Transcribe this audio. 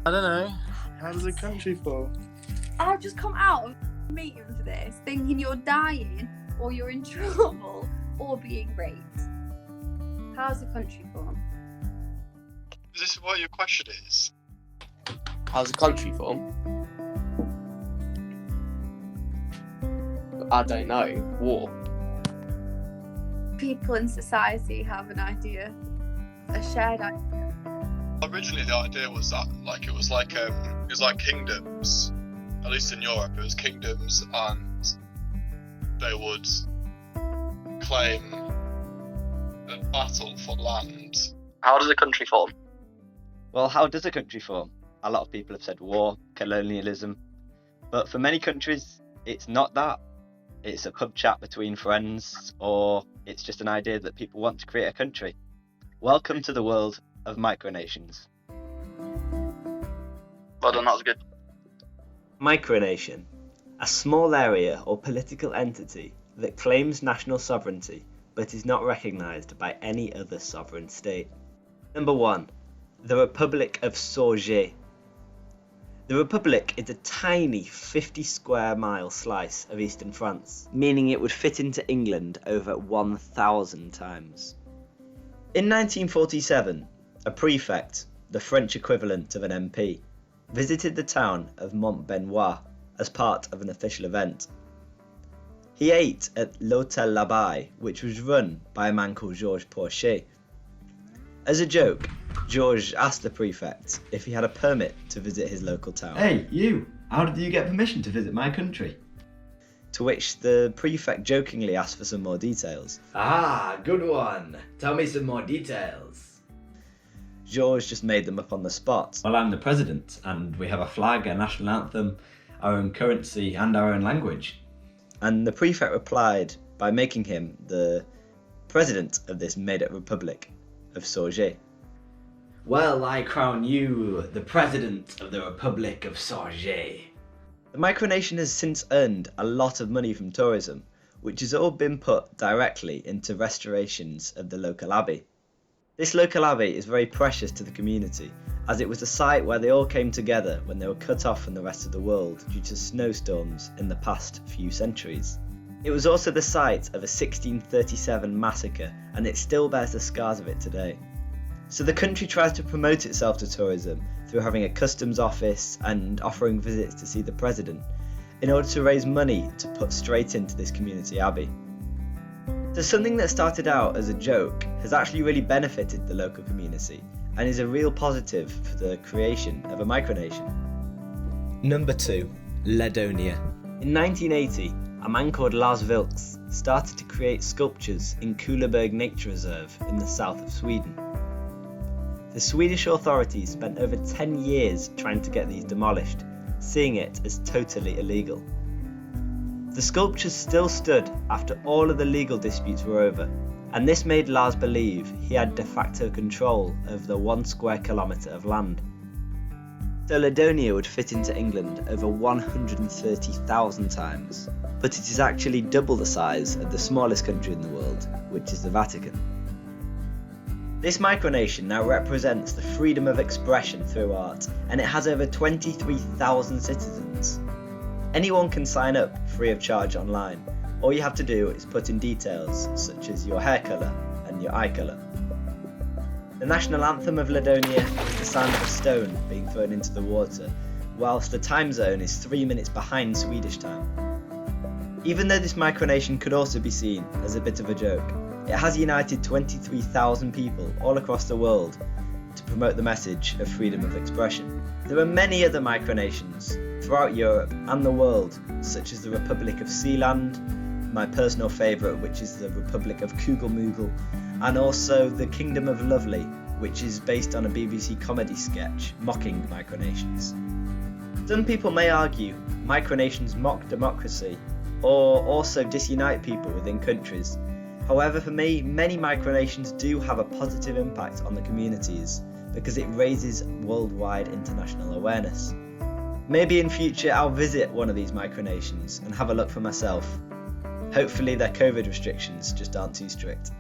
I don't know. How does a country form? I've just come out of a meeting for this, thinking you're dying, or you're in trouble, or being raped. How's a country form? Is this what your question is? How's a country form? I don't know. War. People in society have an idea, a shared idea. Originally, the idea was that it was like kingdoms. At least in Europe, it was kingdoms, and they would claim a battle for land. How does a country form? Well, how does a country form? A lot of people have said war, colonialism, but for many countries, it's not that. It's a pub chat between friends, or it's just an idea that people want to create a country. Welcome to the world of micronations. Well done, that was good. Micronation, a small area or political entity that claims national sovereignty but is not recognised by any other sovereign state. Number 1. The Republic of Sargeir. The Republic is a tiny 50 square mile slice of eastern France, meaning it would fit into England over 1,000 times. In 1947, a prefect, the French equivalent of an MP, visited the town of Montbenoit as part of an official event. He ate at l'Hôtel l'Abbaye, which was run by a man called Georges Porchet. As a joke, Georges asked the prefect if he had a permit to visit his local town. Hey, you! How did you get permission to visit my country? To which the prefect jokingly asked for some more details. Ah, good one. Tell me some more details. Georges just made them up on the spot. Well, I'm the president, and we have a flag, a national anthem, our own currency, and our own language. And the prefect replied by making him the president of this made-up republic of Sargeir. Well, I crown you the president of the Republic of Sargeir. The micronation has since earned a lot of money from tourism, which has all been put directly into restorations of the local abbey. This local abbey is very precious to the community, as it was the site where they all came together when they were cut off from the rest of the world due to snowstorms in the past few centuries. It was also the site of a 1637 massacre, and it still bears the scars of it today. So the country tries to promote itself to tourism through having a customs office and offering visits to see the president, in order to raise money to put straight into this community abbey. So something that started out as a joke has actually really benefited the local community and is a real positive for the creation of a micronation. Number 2. Lidonia. In 1980, a man called Lars Vilks started to create sculptures in Kullaberg Nature Reserve in the south of Sweden. The Swedish authorities spent over 10 years trying to get these demolished, seeing it as totally illegal. The sculptures still stood after all of the legal disputes were over, and this made Lars believe he had de facto control over the 1 square kilometre of land. So Lidonia would fit into England over 130,000 times, but it is actually double the size of the smallest country in the world, which is the Vatican. This micronation now represents the freedom of expression through art, and it has over 23,000 citizens. Anyone can sign up free of charge online. All you have to do is put in details such as your hair colour and your eye colour. The national anthem of Lidonia is the sound of a stone being thrown into the water, whilst the time zone is 3 minutes behind Swedish time. Even though this micronation could also be seen as a bit of a joke, it has united 23,000 people all across the world to promote the message of freedom of expression. There are many other micronations throughout Europe and the world, such as the Republic of Sealand, my personal favourite, which is the Republic of Kugelmugel, and also the Kingdom of Lovely, which is based on a BBC comedy sketch mocking micronations. Some people may argue micronations mock democracy or also disunite people within countries. However, for me, many micronations do have a positive impact on the communities because it raises worldwide international awareness. Maybe in future I'll visit one of these micronations and have a look for myself. Hopefully their COVID restrictions just aren't too strict.